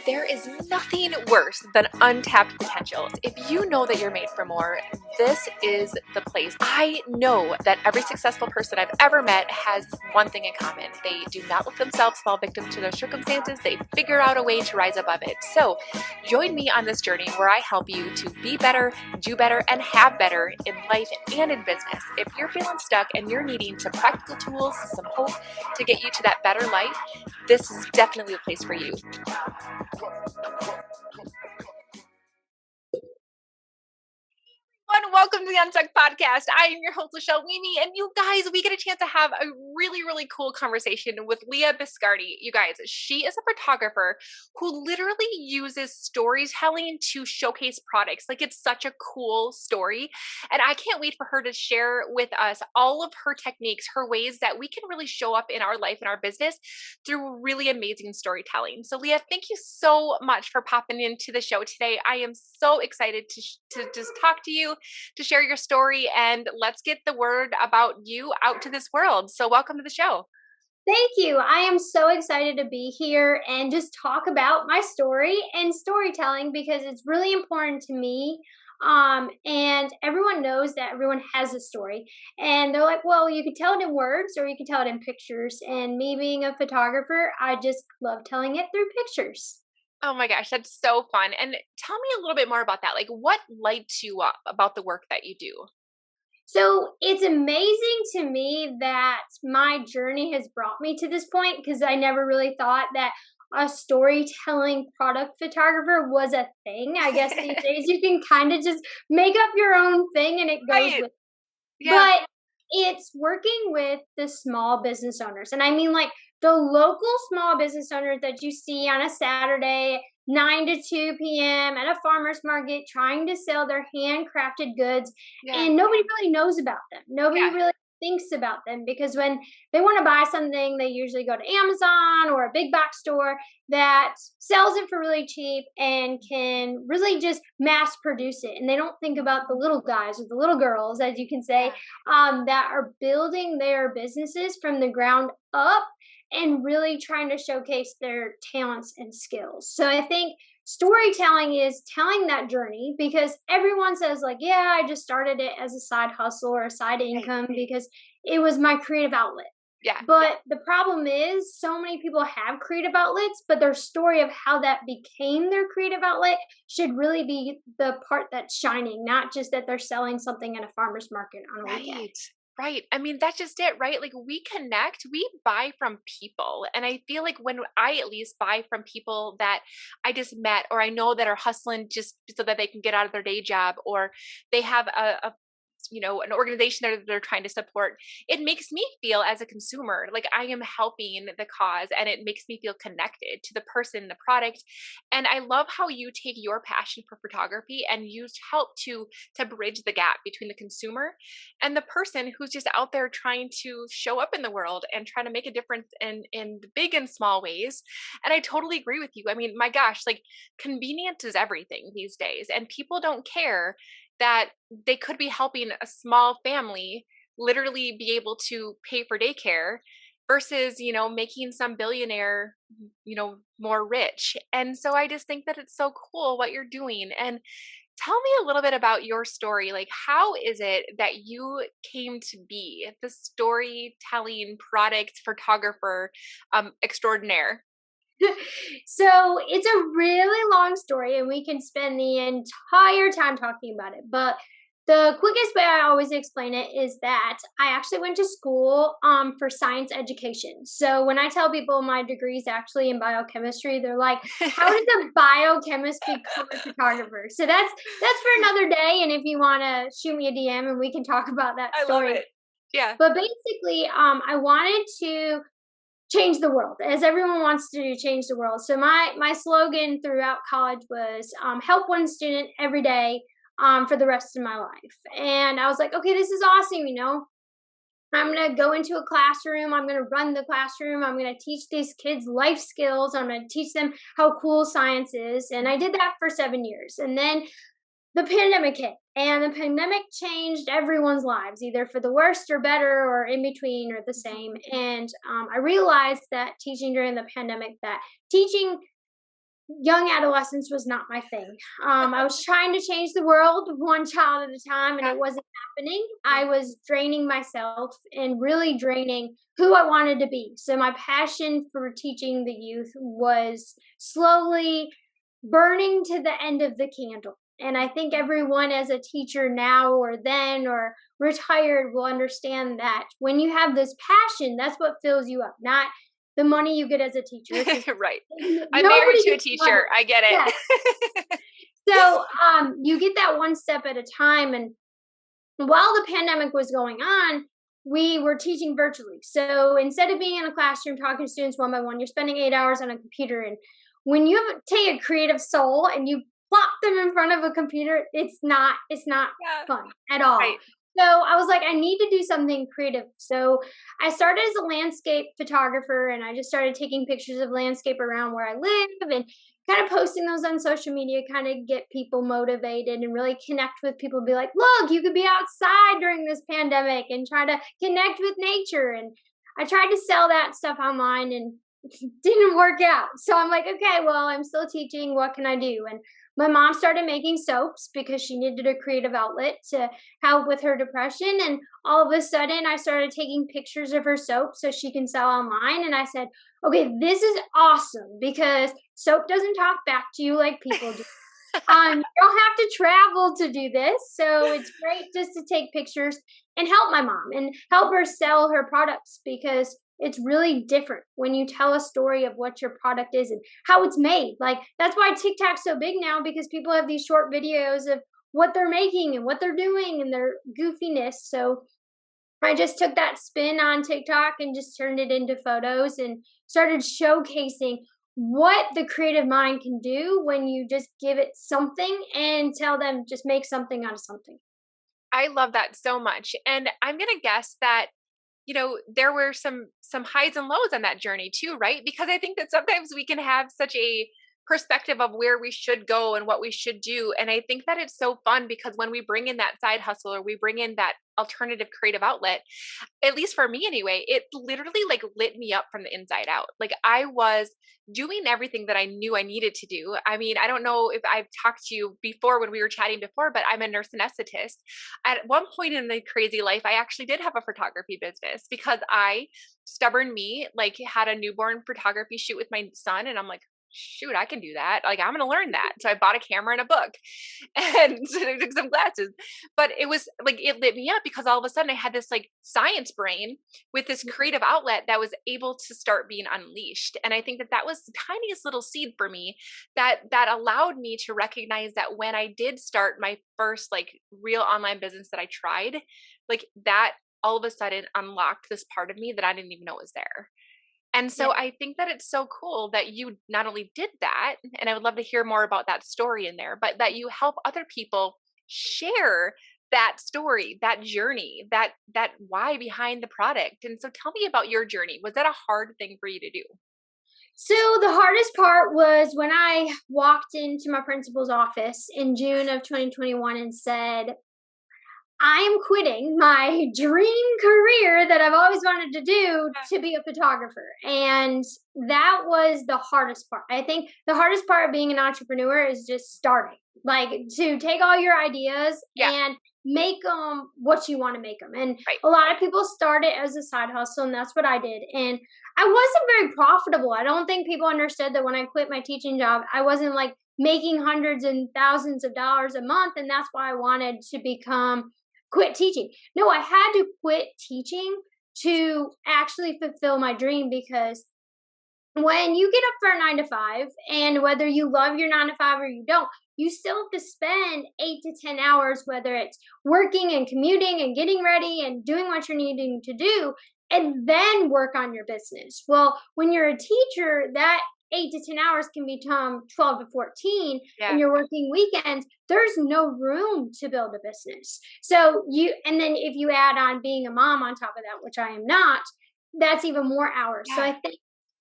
There is nothing worse than untapped potentials. If you know that you're made for more, this is the place. I know that every successful person I've ever met has one thing in common. They do not let themselves fall victim to their circumstances. They figure out a way to rise above it. So join me on this journey where I help you to be better, do better, and have better in life and in business. If you're feeling stuck and you're needing some practical tools, some hope to get you to that better life, this is definitely a place for you. Welcome to the Unstuck Podcast. I am your host, Michelle Mimi, and you guys, we get a chance to have a really cool conversation with Leah Biscardi. You guys, she is a photographer who literally uses storytelling to showcase products. Like, it's such a cool story, and I can't wait for her to share with us all of her techniques, her ways that we can really show up in our life and our business through really amazing storytelling. So, Leah, thank you so much for popping into the show today. I am so excited to just talk to you, to share your story, and let's get the word about you out to this world. So welcome to the show. Thank you. I am so excited to be here and just talk about my story and storytelling because it's really important to me. And everyone knows that everyone has a story. And they're like, well, you can tell it in words or you can tell it in pictures. And me being a photographer, I just love telling it through pictures. Oh my gosh, that's so fun. And tell me a little bit more about that. Like, what lights you up about the work that you do? So it's amazing to me that my journey has brought me to this point because I never really thought that a storytelling product photographer was a thing. I guess these days you can kind of just make up your own thing and it goes Right. with. Yeah. But it's working with the small business owners. And I mean, like the local small business owners that you see on a Saturday, 9 to 2 p.m. at a farmer's market trying to sell their handcrafted goods. Yeah. And nobody really knows about them. Nobody Yeah. really thinks about them because when they want to buy something, they usually go to Amazon or a big box store that sells it for really cheap and can really just mass produce it. And they don't think about the little guys or the little girls, as you can say, that are building their businesses from the ground up and really trying to showcase their talents and skills. So I think storytelling is telling that journey because everyone says like, yeah, I just started it as a side hustle or a side income because it was my creative outlet. Yeah. But the problem is so many people have creative outlets, but their story of how that became their creative outlet should really be the part that's shining, not just that they're selling something at a farmer's market on a weekend. Right. Right. I mean, that's just it, right? Like, we connect, we buy from people. And I feel like when I at least buy from people that I just met or I know that are hustling just so that they can get out of their day job, or they have an organization that they're trying to support, it makes me feel as a consumer like I am helping the cause, and it makes me feel connected to the person, the product. And I love how you take your passion for photography and you help to bridge the gap between the consumer and the person who's just out there trying to show up in the world and trying to make a difference in the big and small ways. And I totally agree with you. I mean, my gosh, like, convenience is everything these days, and people don't care that they could be helping a small family literally be able to pay for daycare versus, making some billionaire, more rich. And so I just think that it's so cool what you're doing. And tell me a little bit about your story. Like, how is it that you came to be the storytelling product photographer extraordinaire? So it's a really long story and we can spend the entire time talking about it. But the quickest way I always explain it is that I actually went to school for science education. So when I tell people my degree is actually in biochemistry, they're like, how did a biochemist become a photographer? So that's for another day. And if you want to shoot me a DM and we can talk about that I love story. it. Yeah. But basically, I wanted to change the world, as everyone wants to do, change the world. So my slogan throughout college was help one student every day for the rest of my life. And I was like, okay, this is awesome. I'm going to go into a classroom. I'm going to run the classroom. I'm going to teach these kids life skills. I'm going to teach them how cool science is. And I did that for 7 years. And then the pandemic hit, and the pandemic changed everyone's lives, either for the worst or better or in between or the same. And I realized that teaching during the pandemic, that teaching young adolescence was not my thing. I was trying to change the world one child at a time, and Yeah. it wasn't happening. Yeah. I was draining myself and really draining who I wanted to be. So my passion for teaching the youth was slowly burning to the end of the candle. And I think everyone as a teacher now or then or retired will understand that when you have this passion, that's what fills you up, not the money you get as a teacher, because Right. I'm married nobody to a gets money. teacher. I get Yes. it. So, you get that one step at a time, and while the pandemic was going on, we were teaching virtually. So instead of being in a classroom talking to students one by one, you're spending 8 hours on a computer. And when you take a creative soul and you plop them in front of a computer, it's not Yeah. fun at all. Right. So I was like, I need to do something creative. So I started as a landscape photographer, and I just started taking pictures of landscape around where I live and kind of posting those on social media, kind of get people motivated and really connect with people, be like, look, you could be outside during this pandemic, and try to connect with nature. And I tried to sell that stuff online, and didn't work out. So I'm like, okay, well, I'm still teaching. What can I do? And my mom started making soaps because she needed a creative outlet to help with her depression. And all of a sudden, I started taking pictures of her soap so she can sell online. And I said, okay, this is awesome because soap doesn't talk back to you like people do. You don't have to travel to do this. So it's great just to take pictures and help my mom and help her sell her products, because it's really different when you tell a story of what your product is and how it's made. Like, that's why TikTok's so big now, because people have these short videos of what they're making and what they're doing and their goofiness. So I just took that spin on TikTok and just turned it into photos and started showcasing what the creative mind can do when you just give it something and tell them just make something out of something. I love that so much. And I'm going to guess that there were some highs and lows on that journey too, right? Because I think that sometimes we can have such a perspective of where we should go and what we should do. And I think that it's so fun because when we bring in that side hustle or we bring in that alternative creative outlet, at least for me anyway, it literally like lit me up from the inside out. Like I was doing everything that I knew I needed to do. I mean, I don't know if I've talked to you before when we were chatting before, but I'm a nurse anesthetist. At one point in the crazy life, I actually did have a photography business because stubborn me, like had a newborn photography shoot with my son. And I'm like, shoot, I can do that. Like, I'm going to learn that. So I bought a camera and a book and some glasses. But it was like, it lit me up because all of a sudden I had this like science brain with this creative outlet that was able to start being unleashed. And I think that that was the tiniest little seed for me that allowed me to recognize that when I did start my first like real online business that I tried, like that all of a sudden unlocked this part of me that I didn't even know was there. And Yeah. so I think that it's so cool that you not only did that, and I would love to hear more about that story in there, but that you help other people share that story, that journey, that why behind the product. And so tell me about your journey. Was that a hard thing for you to do? So the hardest part was when I walked into my principal's office in June of 2021 and said, I am quitting my dream career that I've always wanted to do to be a photographer. And that was the hardest part. I think the hardest part of being an entrepreneur is just starting, like to take all your ideas Yeah, and make them what you want to make them. And right. a lot of people start it as a side hustle, and that's what I did. And I wasn't very profitable. I don't think people understood that when I quit my teaching job, I wasn't like making hundreds and thousands of dollars a month. And that's why I wanted to quit teaching. No, I had to quit teaching to actually fulfill my dream, because when you get up for a 9 to 5, and whether you love your 9 to 5 or you don't, you still have to spend 8 to 10 hours, whether it's working and commuting and getting ready and doing what you're needing to do, and then work on your business. Well, when you're a teacher, that 8 to 10 hours can become 12 to 14, and Yeah. you're working weekends. There's no room to build a business. So and then if you add on being a mom on top of that, which I am not, that's even more hours. So Yeah. I think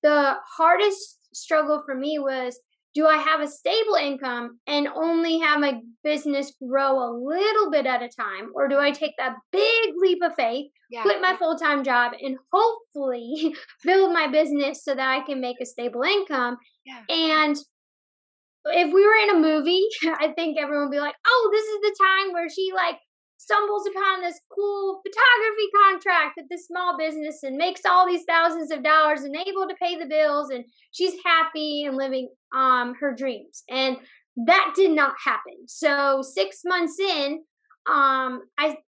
the hardest struggle for me was, do I have a stable income and only have my business grow a little bit at a time? Or do I take that big leap of faith, Yeah. quit my full time job, and hopefully build my business so that I can make a stable income? Yeah. And if we were in a movie, I think everyone would be like, "Oh, this is the time where she like stumbles upon this cool photography contract with this small business and makes all these thousands of dollars and able to pay the bills and she's happy and living her dreams." And that did not happen. So 6 months in, I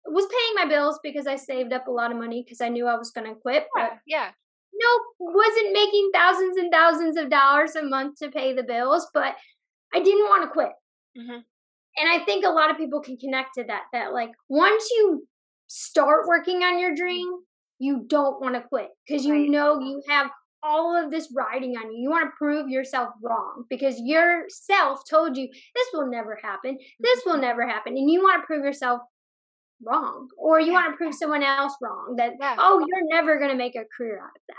was paying my bills because I saved up a lot of money because I knew I was going to quit, but Yeah, yeah. nope, wasn't making thousands and thousands of dollars a month to pay the bills, but I didn't want to quit. Mhm. And I think a lot of people can connect to that, that like once you start working on your dream, you don't want to quit because you Right. know you have all of this riding on you. You want to prove yourself wrong because yourself told you this will never happen. This Mhm. will never happen. And you want to prove yourself wrong, or you Yeah, want to prove someone else wrong that, yeah. oh, you're never going to make a career out of that.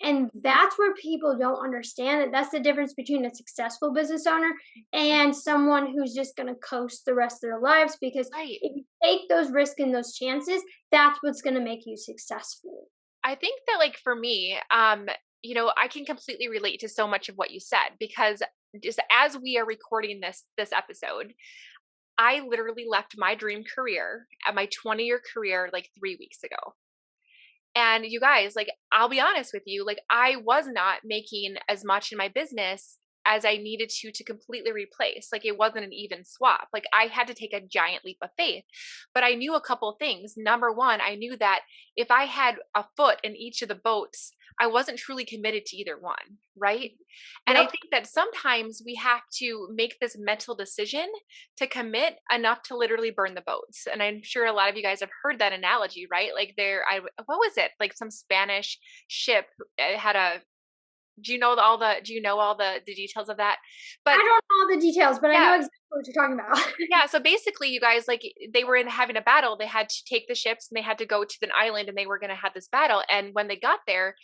And that's where people don't understand that that's the difference between a successful business owner and someone who's just going to coast the rest of their lives. Because Right. if you take those risks and those chances, that's what's going to make you successful. I think that, like, for me, I can completely relate to so much of what you said because just as we are recording this episode, I literally left my dream career at my 20-year career like 3 weeks ago. And you guys, like, I'll be honest with you, like, I was not making as much in my business as I needed to completely replace. Like, it wasn't an even swap. Like, I had to take a giant leap of faith. But I knew a couple things. Number one, I knew that if I had a foot in each of the boats, I wasn't truly committed to either one, right? And I Yep. think that sometimes we have to make this mental decision to commit enough to literally burn the boats. And I'm sure a lot of you guys have heard that analogy, right? Like what was it? Like some Spanish ship had a, do you know all the details of that? I But don't know all the details, but I know yeah, exactly what you're talking about. yeah. So basically you guys, like they were in having a battle. They had to take the ships and they had to go to an island and they were going to have this battle. And when they got there,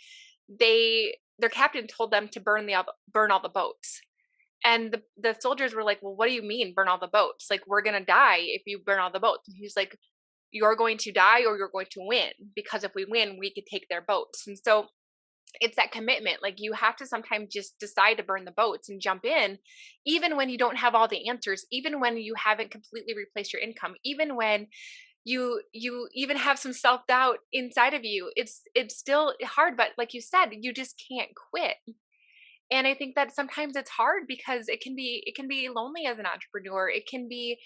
their captain told them to burn all the boats. And the soldiers were like, "Well, what do you mean burn all the boats? Like we're gonna die if you burn all the boats." And he's like, "You're going to die or you're going to win because if we win, we could take their boats." And so it's that commitment. Like you have to sometimes just decide to burn the boats and jump in, even when you don't have all the answers, even when you haven't completely replaced your income, even when you even have some self-doubt inside of you. It's still hard, but like you said, you just can't quit. And I think that sometimes it's hard because it can be lonely as an entrepreneur. It can be,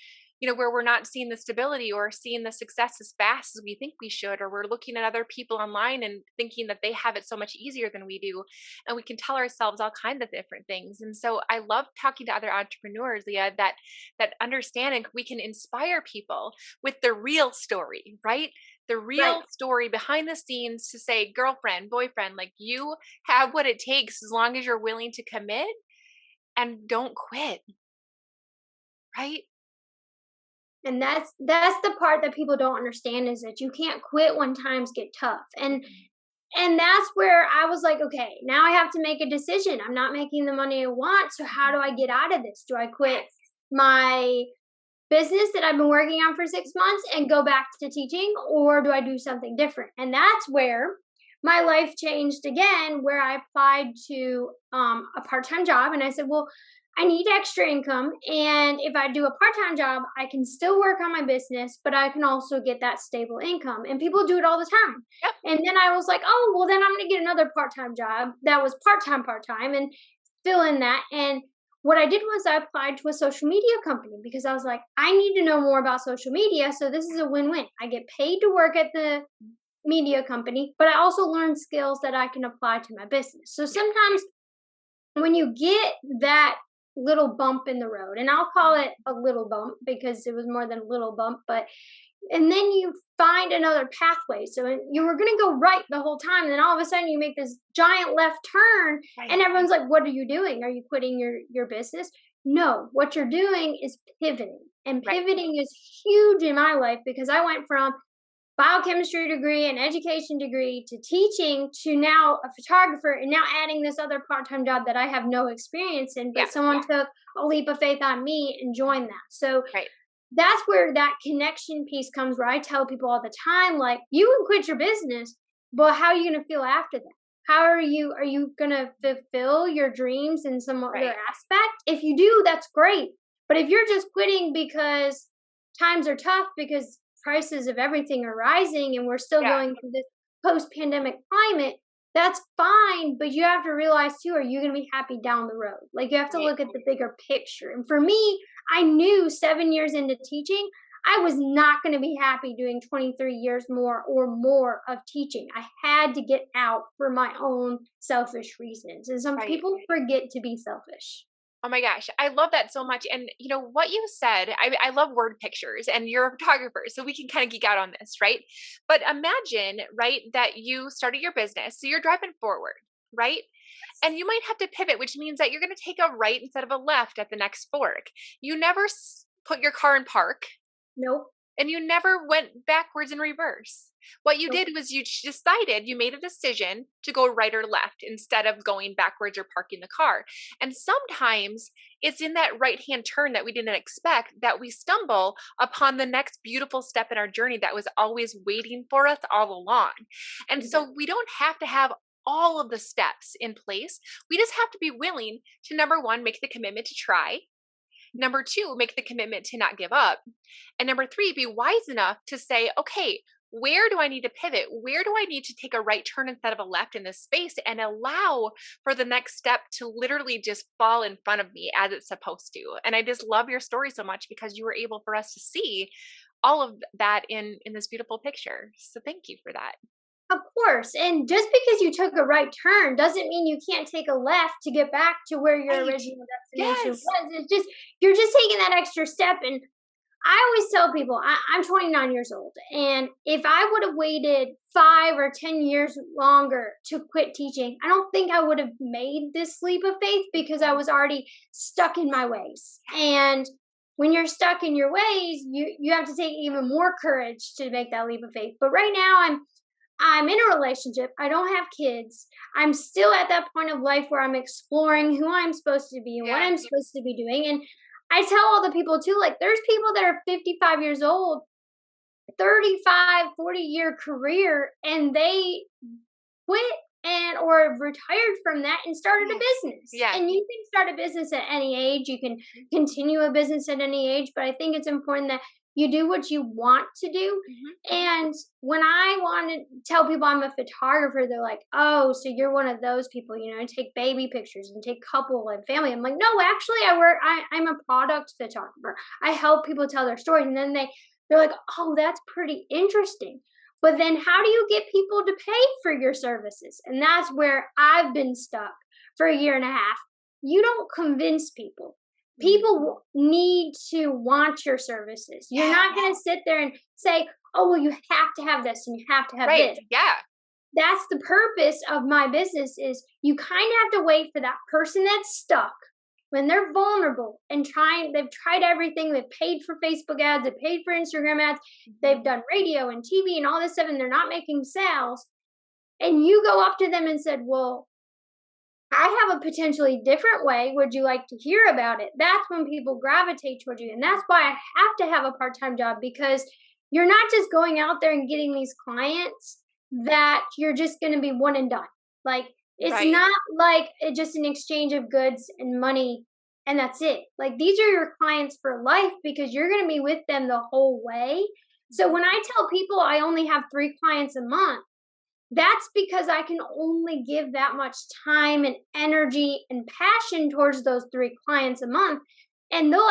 where we're not seeing the stability or seeing the success as fast as we think we should, or we're looking at other people online and thinking that they have it so much easier than we do. And we can tell ourselves all kinds of different things. And so I love talking to other entrepreneurs, Leah, that understand and we can inspire people with the real story, right? The Right. real story behind the scenes to say, girlfriend, boyfriend, like you have what it takes as long as you're willing to commit and don't quit, right? And that's the part that people don't understand is that you can't quit when times get tough. Mhm. And that's where I was like, okay, now I have to make a decision. I'm not making the money I want, so how do I get out of this? Do I quit Yes. my business that I've been working on for 6 months and go back to teaching, or do I do something different? And that's where my life changed again, where I applied to a part-time job and I said, well, I need extra income, and if I do a part-time job I can still work on my business, but I can also get that stable income, and people do it all the time. Yep. And then I was like, oh well, then I'm going to get another part-time job that was part-time and fill in that. And what I did was I applied to a social media company because I was like, I need to know more about social media. So this is a win win. I get paid to work at the media company, but I also learn skills that I can apply to my business. So Yeah. sometimes when you get that little bump in the road, and I'll call it a little bump because it was more than a little bump, but and then you find another pathway. So you were going to go right the whole time, and then all of a sudden you make this giant left turn, and Right. everyone's like, "What are you doing? Are you quitting your business?" No, what you're doing is pivoting, and Right. pivoting is huge in my life because I went from biochemistry degree and education degree to teaching to now a photographer and now adding this other part-time job that I have no experience in, Yeah. but someone took a leap of faith on me and joined that. So Right. that's where that connection piece comes, where I tell people all the time, like, you can quit your business, but how are you going to feel after that? are you gonna fulfill your dreams in some other Right. aspect? If you do, that's great. But if you're just quitting because times are tough, because prices of everything are rising and we're still Yeah. going through this post-pandemic climate, that's fine, but you have to realize too, are you going to be happy down the road? Like you have to Right. look at the bigger picture. And for me, I knew 7 years into teaching, I was not going to be happy doing 23 years more or more of teaching. I had to get out for my own selfish reasons. And some Right. people forget to be selfish. Oh my gosh, I love that so much. And you know what you said, I love word pictures and you're a photographer, so we can kind of geek out on this, right? But imagine, right, that you started your business. So you're driving forward, right? And you might have to pivot, which means that you're going to take a right instead of a left at the next fork. You never put your car in park Nope. and you never went backwards in reverse. What you Nope. did was you decided, you made a decision to go right or left instead of going backwards or parking the car. And sometimes it's in that right hand turn that we didn't expect that we stumble upon the next beautiful step in our journey that was always waiting for us all along. And so Exactly. we don't have to have all of the steps in place. We just have to be willing to, number one, make the commitment to try. Number two, make the commitment to not give up. And number three, be wise enough to say, okay, where do I need to pivot? Where do I need to take a right turn instead of a left in this space and allow for the next step to literally just fall in front of me as it's supposed to? And I just love your story so much because you were able for us to see all of that in this beautiful picture. So thank you for that. Of course. And just because you took a right turn doesn't mean you can't take a left to get back to where your Right. original destination Yes. was. It's just, you're just taking that extra step. And I always tell people, I'm 29 years old. And if I would have waited 5 or 10 years longer to quit teaching, I don't think I would have made this leap of faith because I was already stuck in my ways. And when you're stuck in your ways, you have to take even more courage to make that leap of faith. But right now I'm in a relationship. I don't have kids. I'm still at that point of life where I'm exploring who I'm supposed to be and what Yeah. I'm supposed to be doing. And I tell all the people too, like there's people that are 55 years old, 35, 40-year career, and they quit and or retired from that and started a Yes. business. Yes. And you can start a business at any age. You can continue a business at any age, but I think it's important that you do what you want to do. Mhm. And when I want to tell people I'm a photographer, they're like, "Oh, so you're one of those people, take baby pictures and take couple and family." I'm like, "No, actually, I'm a product photographer. I help people tell their stories." And then they're like, "Oh, that's pretty interesting." But then how do you get people to pay for your services? And that's where I've been stuck for a year and a half. You don't convince people. Mhm. People need to want your services. You're Yeah. not going to sit there and say, "Oh, well, you have to have this and you have to have Right. this." Yeah. That's the purpose of my business is you kind of have to wait for that person that's stuck when they're vulnerable and they've tried everything. They've paid for Facebook ads, they've paid for Instagram ads, they've Mhm. done radio and TV and all this stuff, and they're not making sales. And you go up to them and said, "Well, I have a potentially different way. Would you like to hear about it?" That's when people gravitate towards you. And that's why I have to have a part time job because you're not just going out there and getting these clients that you're just going to be one and done. Like, it's Right. not like just an exchange of goods and money and that's it. Like, these are your clients for life because you're going to be with them the whole way. So, Mhm. when I tell people I only have 3 clients a month, that's because I can only give that much time and energy and passion towards those 3 clients a month. And people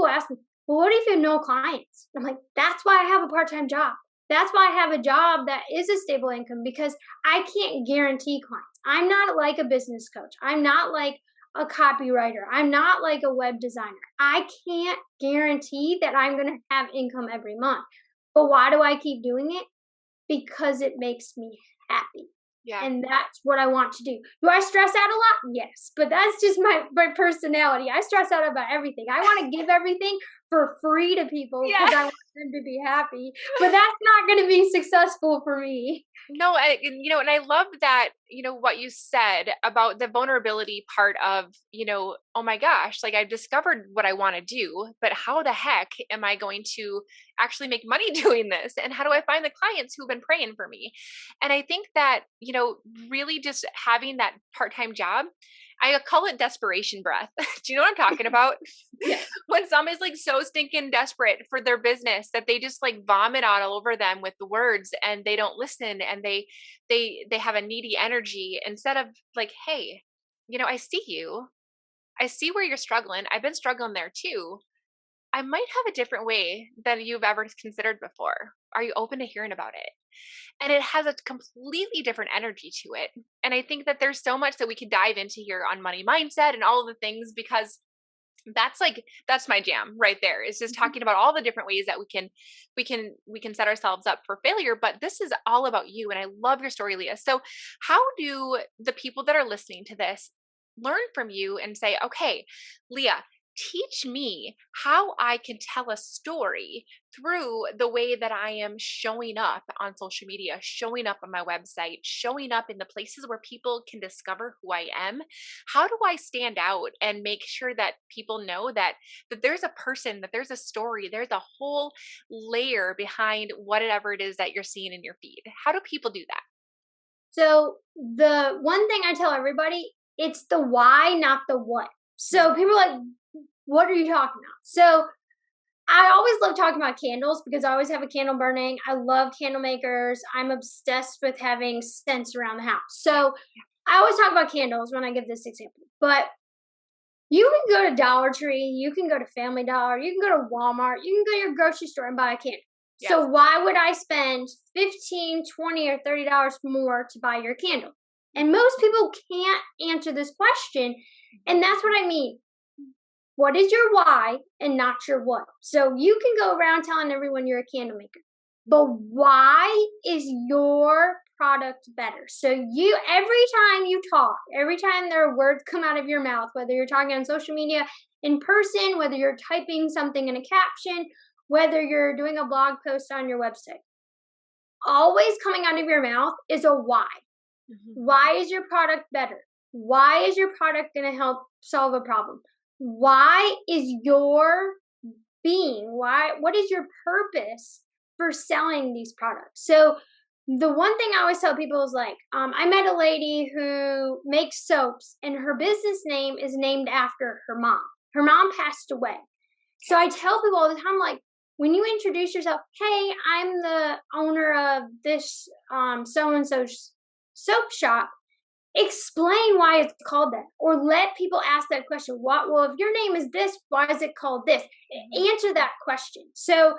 ask me, "Well, what if you have no clients?" I'm like, "That's why I have a part time job. That's why I have a job that is a stable income because I can't guarantee clients. I'm not like a business coach. I'm not like a copywriter. I'm not like a web designer. I can't guarantee that I'm going to have income every month. But why do I keep doing it? Because it makes me happy. Yeah. And that's what I want to do. Do I stress out a lot? Yes. But that's just my personality. I stress out about everything. I want to give everything for free to people because Yeah. I want them to be happy, but that's not going to be successful for me. No, and I love that, what you said about the vulnerability part of, oh my gosh, like I've discovered what I want to do, but how the heck am I going to actually make money doing this? And how do I find the clients who've been praying for me? And I think that, really just having that part-time job, I call it desperation breath. Do you know what I'm talking about? Yes. When somebody's like so stinking desperate for their business that they just like vomit out all over them with the words, and they don't listen, and they have a needy energy instead of like, hey, I see you. I see where you're struggling. I've been struggling there too. I might have a different way than you've ever considered before. Are you open to hearing about it? And it has a completely different energy to it. And I think that there's so much that we could dive into here on money mindset and all of the things, because that's my jam right there. Is just Mhm. talking about all the different ways that we can set ourselves up for failure. But this is all about you. And I love your story, Leah. So how do the people that are listening to this learn from you and say, okay, Leah, teach me how I can tell a story through the way that I am showing up on social media, showing up on my website, showing up in the places where people can discover who I am? How do I stand out and make sure that people know that there's a person, that there's a story, there's a whole layer behind whatever it is that you're seeing in your feed? How do people do that? So the one thing I tell everybody, it's the why, not the what. Yeah. So people are like, what are you talking about? So I always love talking about candles because I always have a candle burning. I love candle makers. I'm obsessed with having scents around the house. Yeah. So I always talk about candles when I give this example. But you can go to Dollar Tree, you can go to Family Dollar, you can go to Walmart, you can go to your grocery store and buy a candle. So Yes. why would I spend 15, 20, or $30 more to buy your candle? And Mhm. most people can't answer this question. Mhm. And that's what I mean. What is your why and not your what? So you can go around telling everyone you're a candle maker, but why is your product better? So you, every time you talk, every time there are words come out of your mouth, whether you're talking on social media, in person, whether you're typing something in a caption, whether you're doing a blog post on your website, always coming out of your mouth is a why. Mhm. Why is your product better? Why is your product going to help solve a problem? Why is your being? What is your purpose for selling these products? So the one thing I always tell people is like, I met a lady who makes soaps, and her business name is named after her mom. Her mom passed away. So I tell people all the time, like, when you introduce yourself, hey, I'm the owner of this so and so soap shop, explain why it's called that, or let people ask that question. What, well, if your name is this, why is it called this? Mhm. Answer that question. So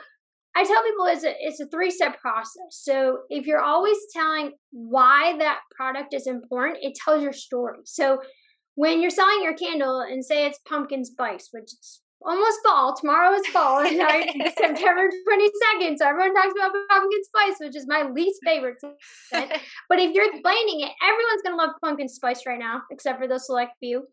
I tell people it's a three-step process. So if you're always telling why that product is important, it tells your story. So when you're selling your candle and say it's pumpkin spice, which is almost fall, tomorrow is fall, and now it's September 22nd, so everyone talks about pumpkin spice, which is my least favorite scent. But if you're explaining it, everyone's gonna love pumpkin spice right now, except for the select few.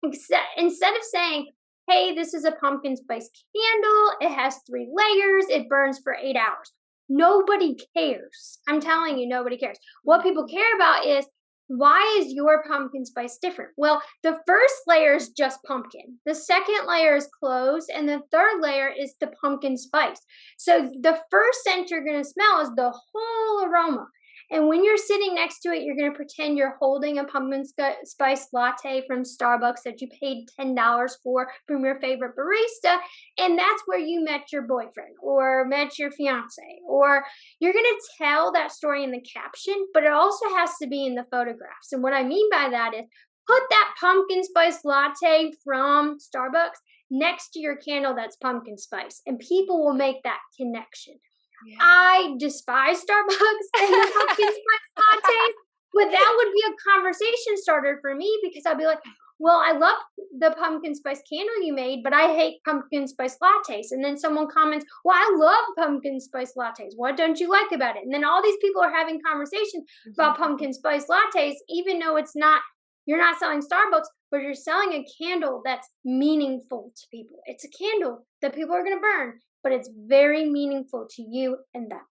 Instead of saying, hey, this is a pumpkin spice candle, it has 3 layers, it burns for 8 hours. Nobody cares. I'm telling you, nobody cares. What people Mhm. care about is, why is your pumpkin spice different? Well, the first layer is just pumpkin. The second layer is cloves, and the third layer is the pumpkin spice. So the first scent you're going to smell is the whole aroma. And when you're sitting next to it, you're going to pretend you're holding a pumpkin spice latte from Starbucks that you paid $10 for from your favorite barista. And that's where you met your boyfriend or met your fiance. Or you're going to tell that story in the caption, but it also has to be in the photographs. And what I mean by that is, put that pumpkin spice latte from Starbucks next to your candle that's pumpkin spice, and people will make that connection. Yeah. I despise Starbucks and the pumpkin spice lattes, but that would be a conversation starter for me because I'd be like, well, I love the pumpkin spice candle you made, but I hate pumpkin spice lattes. And then someone comments, well, I love pumpkin spice lattes. What don't you like about it? And then all these people are having conversations about Mhm. pumpkin spice lattes, even though it's not You're not selling Starbucks, but you're selling a candle that's meaningful to people. It's a candle that people are going to burn, but it's very meaningful to you and them.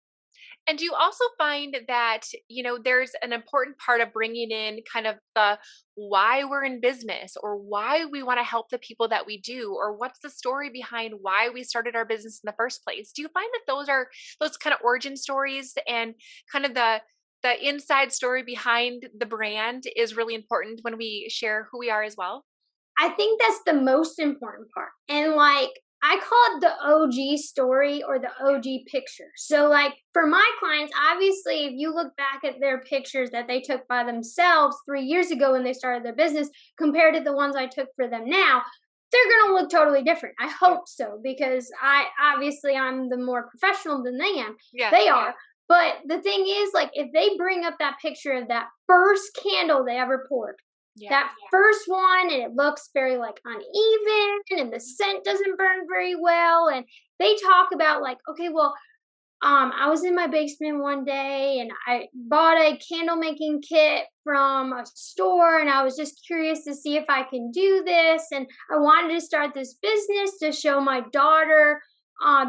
And do you also find that, there's an important part of bringing in kind of the why we're in business or why we want to help the people that we do, or what's the story behind why we started our business in the first place? Do you find that those kind of origin stories and kind of the inside story behind the brand is really important when we share who we are as well? I think that's the most important part. And like I call it the OG story or the OG picture. So like for my clients, obviously if you look back at their pictures that they took by themselves 3 years ago when they started their business compared to the ones I took for them now, they're going to look totally different. I hope so because I'm the more professional than Yeah. they are. But the thing is, like, if they bring up that picture of that first candle they ever poured, Yeah. that first one, and it looks very like uneven and the scent doesn't burn very well, and they talk about like, okay, well, I was in my basement one day and I bought a candle making kit from a store and I was just curious to see if I can do this, and I wanted to start this business to show my daughter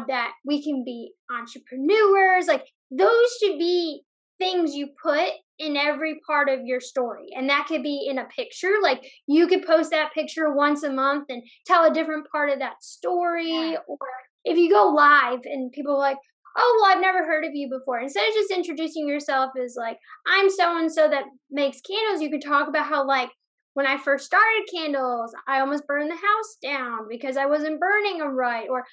that we can be entrepreneurs. Like those should be things you put in every part of your story. And that could be in a picture. Like you could post that picture once a month and tell a different part of that story. Yeah. Or if you go live and people are like, oh, well, I've never heard of you before. Instead of just introducing yourself as like, I'm so and so that makes candles, you could talk about how, like, when I first started candles, I almost burned the house down because I wasn't burning them right. Or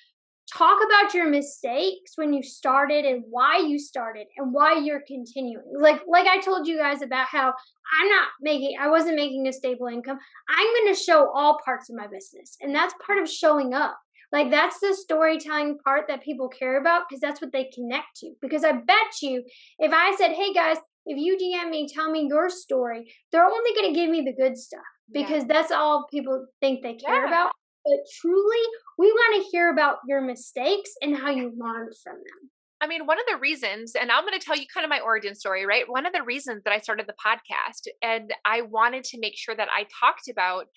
talk about your mistakes when you started and why you started and why you're continuing. Like I told you guys about how I wasn't making a stable income. I'm going to show all parts of my business. And that's part of showing up. Like that's the storytelling part that people care about because that's what they connect to. Because I bet you if I said, "Hey guys, if you DM me, tell me your story," they're only going to give me the good stuff Yeah. because that's all people think they care Yeah. about. But truly, we want to hear about your mistakes and how you learned from them. I mean, one of the reasons, and I'm going to tell you kind of my origin story, right? One of the reasons that I started the podcast, and I wanted to make sure that I talked about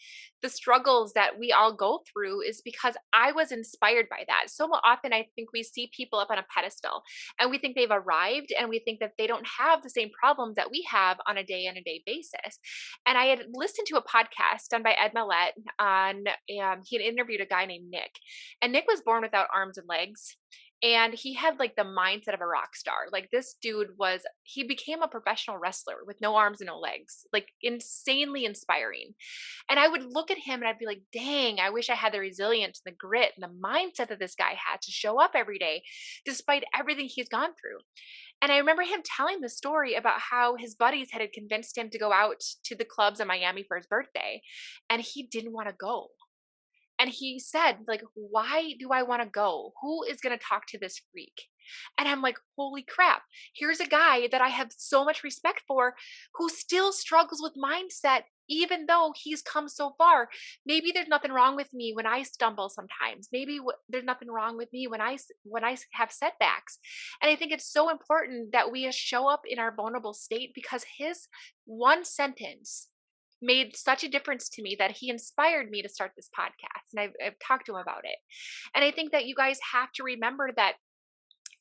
the struggles that we all go through, is because I was inspired by that. So often, I think we see people up on a pedestal and we think they've arrived and we think that they don't have the same problems that we have on a day basis. And I had listened to a podcast done by Ed Millett on, he had interviewed a guy named Nick. And Nick was born without arms and legs, and he had like the mindset of a rock star. Like this dude he became a professional wrestler with no arms and no legs, like insanely inspiring. And I would look at him and I'd be like, dang, I wish I had the resilience and the grit and the mindset that this guy had to show up every day despite everything he's gone through. And I remember him telling the story about how his buddies had convinced him to go out to the clubs in Miami for his birthday, and he didn't want to go. And he said, like, why do I want to go? Who is going to talk to this freak? And I'm like, holy crap. Here's a guy that I have so much respect for who still struggles with mindset, even though he's come so far. Maybe there's nothing wrong with me when I stumble sometimes. Maybe there's nothing wrong with me when I have setbacks. And I think it's so important that we show up in our vulnerable state, because his one sentence made such a difference to me that he inspired me to start this podcast. And I've talked to him about it. And I think that you guys have to remember that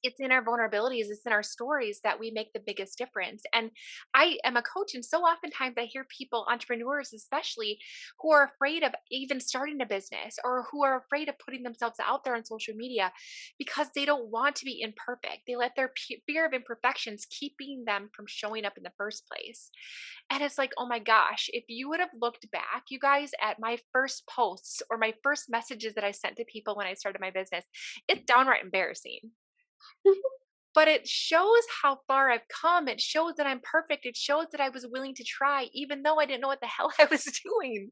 it's in our vulnerabilities, it's in our stories that we make the biggest difference. And I am a coach, and so oftentimes I hear people, entrepreneurs especially, who are afraid of even starting a business or who are afraid of putting themselves out there on social media because they don't want to be imperfect. They let their fear of imperfections keeping them from showing up in the first place. And it's like, oh my gosh, if you would have looked back, you guys, at my first posts or my first messages that I sent to people when I started my business, it's downright embarrassing. But it shows how far I've come. It shows that I'm perfect. It shows that I was willing to try, even though I didn't know what the hell I was doing.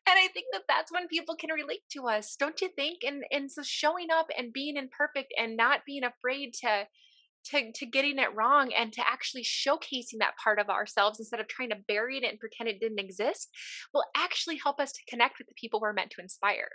And I think that that's when people can relate to us, don't you think? And so showing up and being imperfect and not being afraid to getting it wrong and to actually showcasing that part of ourselves instead of trying to bury it and pretend it didn't exist will actually help us to connect with the people we're meant to inspire.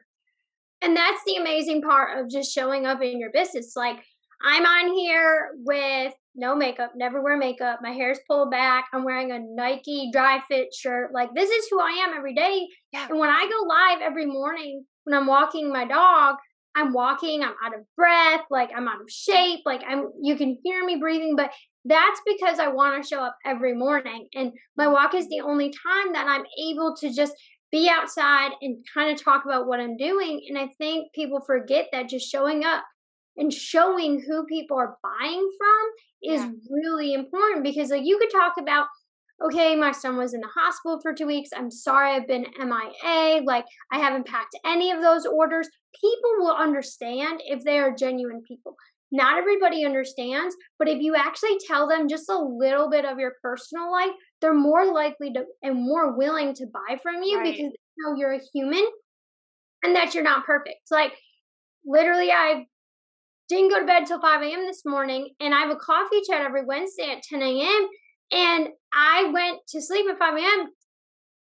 And that's the amazing part of just showing up in your business. Like, I'm on here with no makeup, never wear makeup. My hair's pulled back. I'm wearing a Nike dry fit shirt. Like, this is who I am every day. Yeah, And when I go live every morning, when I'm walking my dog, I'm walking, I'm out of breath, like I'm out of shape, like you can hear me breathing, but that's because I want to show up every morning. And my walk is the only time that I'm able to just be outside and kind of talk about what I'm doing. And I think people forget that just showing up and showing who people are buying from is yeah, really important, because like you could talk about, okay, my son was in the hospital for 2 weeks, I'm sorry, I've been MIA, like I haven't packed any of those orders. People will understand if they are genuine people. Not everybody understands, but if you actually tell them just a little bit of your personal life, they're more likely to and more willing to buy from you, right. because they know you're a human and that you're not perfect. Like, literally, I didn't go to bed till 5 a.m. this morning, and I have a coffee chat every Wednesday at 10 a.m. And I went to sleep at 5 a.m.,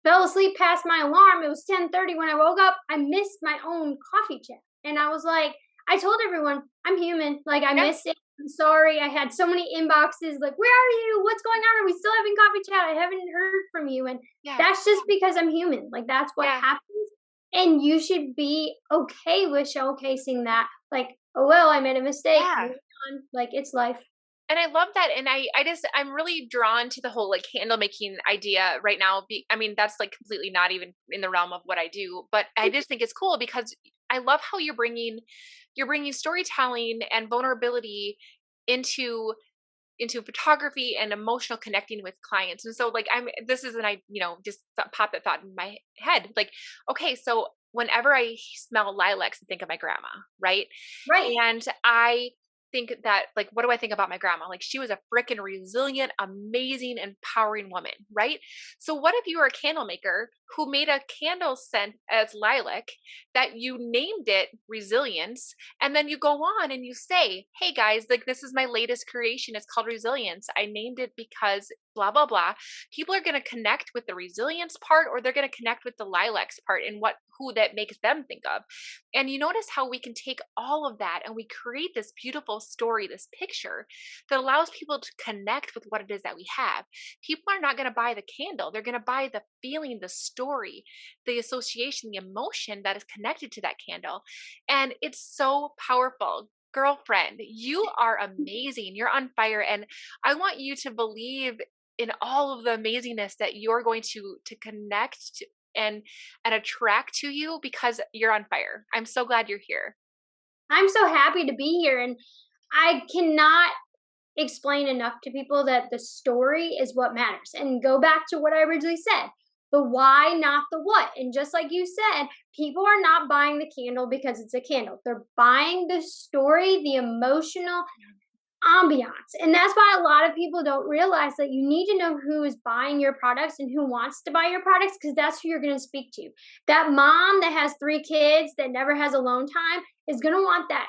fell asleep past my alarm. It was 10:30 when I woke up. I missed my own coffee chat. And I was like, I told everyone, I'm human. Like, I Yeah, missed it. I'm sorry. I had so many inboxes like, where are you? What's going on? Are we still having coffee chat? I haven't heard from you. And yeah, that's just because I'm human. Like, that's what yeah, happens. And you should be okay with showcasing that. Like, oh, well, I made a mistake. yeah. Moving on. Like, it's life. And I love that. And I'm really drawn to the whole like candle making idea right now. I mean, that's like completely not even in the realm of what I do, but I just think it's cool because I love how you're bringing storytelling and vulnerability into photography and emotional connecting with clients. And so like this is an I just pop that thought in my head. Like, okay, so whenever I smell lilacs, I think of my grandma, right? Right. And I think that, like, what do I think about my grandma? Like, she was a freaking resilient, amazing, empowering woman, right? So, what if you were a candle maker who made a candle scent as lilac that you named it resilience? And then you go on and you say, hey guys, like, this is my latest creation. It's called resilience. I named it because blah, blah, blah. People are going to connect with the resilience part, or they're going to connect with the lilacs part and who that makes them think of. And you notice how we can take all of that and we create this beautiful story, this picture that allows people to connect with what it is that we have. People are not going to buy the candle, they're going to buy the feeling, the story, the association, the emotion that is connected to that candle. And it's so powerful. Girlfriend, you are amazing. You're on fire. And I want you to believe in all of the amazingness that you're going to connect to and attract to you because you're on fire. I'm so glad you're here. I'm so happy to be here. And I cannot explain enough to people that the story is what matters. And go back to what I originally said, the why, not the what. And just like you said, people are not buying the candle because it's a candle. They're buying the story, the emotional ambiance. And that's why a lot of people don't realize that you need to know who is buying your products and who wants to buy your products, because that's who you're going to speak to. That mom that has 3 kids that never has alone time is going to want that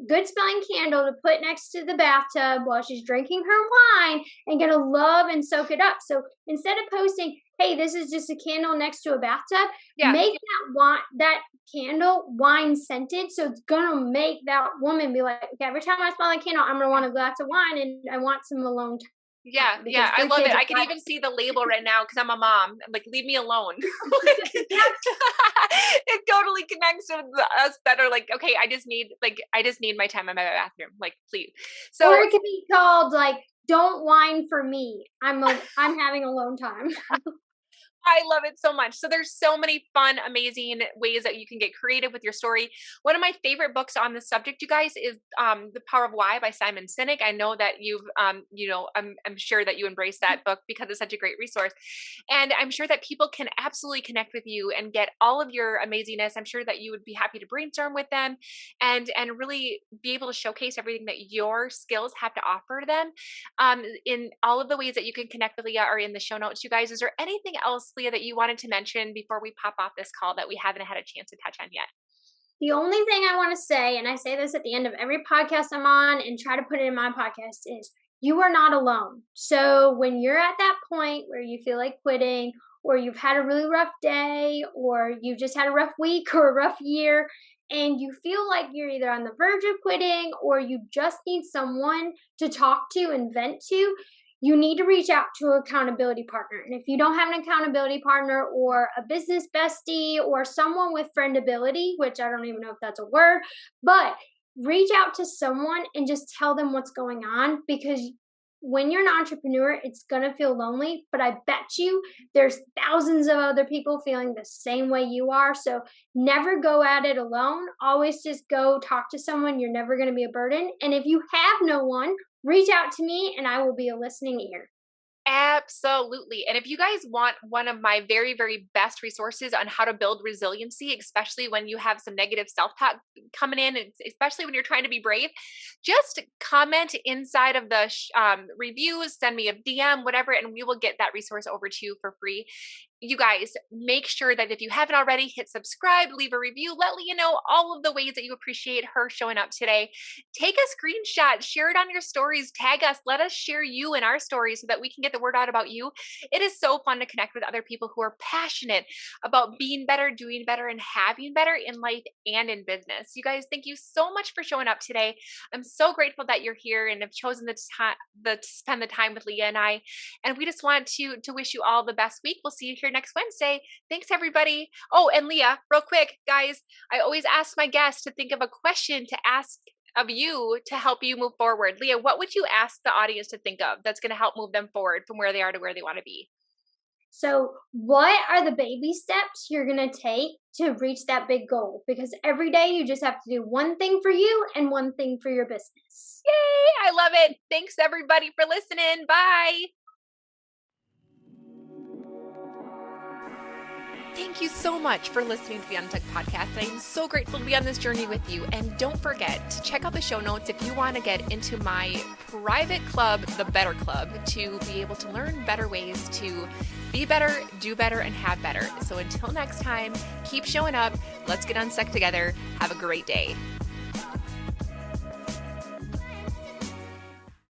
good smelling candle to put next to the bathtub while she's drinking her wine, and gonna love and soak it up. So instead of posting, hey, this is just a candle next to a bathtub, Yeah. make that candle wine scented. So it's gonna make that woman be like, okay, every time I smell that candle, I'm gonna want a glass of wine and I want some alone Yeah, time, yeah, because I three love it. kids I can are even see the label right now because I'm a mom. I'm like, leave me alone. Like, it totally connects with us that are like, okay, I just need my time in my bathroom. Like, please. or So it could be called like, don't whine for me. I'm having alone time. I love it so much. So there's so many fun, amazing ways that you can get creative with your story. One of my favorite books on this subject, you guys, is The Power of Why by Simon Sinek. I know that I'm sure that you embrace that book because it's such a great resource. And I'm sure that people can absolutely connect with you and get all of your amazingness. I'm sure that you would be happy to brainstorm with them and really be able to showcase everything that your skills have to offer them. In all of the ways that you can connect with Leah are in the show notes, you guys. Is there anything else, Leah, that you wanted to mention before we pop off this call that we haven't had a chance to touch on yet? The only thing I want to say, and I say this at the end of every podcast I'm on and try to put it in my podcast, is you are not alone. So when you're at that point where you feel like quitting, or you've had a really rough day, or you've just had a rough week or a rough year, and you feel like you're either on the verge of quitting or you just need someone to talk to and vent to, you need to reach out to an accountability partner. And if you don't have an accountability partner or a business bestie or someone with friendability, which I don't even know if that's a word, but reach out to someone and just tell them what's going on, because when you're an entrepreneur, it's going to feel lonely, but I bet you there's thousands of other people feeling the same way you are. So never go at it alone. Always just go talk to someone. You're never going to be a burden. And if you have no one, reach out to me and I will be a listening ear. Absolutely. And if you guys want one of my very, very best resources on how to build resiliency, especially when you have some negative self talk coming in, and especially when you're trying to be brave, just comment inside of the reviews, send me a DM, whatever, and we will get that resource over to you for free. You guys, make sure that if you haven't already, hit subscribe, leave a review, let Leah know all of the ways that you appreciate her showing up today. Take a screenshot, share it on your stories, tag us, let us share you in our stories so that we can get the word out about you. It is so fun to connect with other people who are passionate about being better, doing better, and having better in life and in business. You guys, thank you so much for showing up today. I'm so grateful that you're here and have chosen to spend the time with Leah and I. And we just want to wish you all the best week. We'll see you here next Wednesday. Thanks, everybody. Oh, and Leah, real quick, guys, I always ask my guests to think of a question to ask of you to help you move forward. Leah, what would you ask the audience to think of that's going to help move them forward from where they are to where they want to be? So, what are the baby steps you're going to take to reach that big goal? Because every day you just have to do one thing for you and one thing for your business. Yay! I love it. Thanks, everybody, for listening. Bye. Thank you so much for listening to the Untucked Podcast. I am so grateful to be on this journey with you. And don't forget to check out the show notes if you want to get into my private club, the Better Club, to be able to learn better ways to be better, do better, and have better. So until next time, keep showing up. Let's get unstuck together. Have a great day.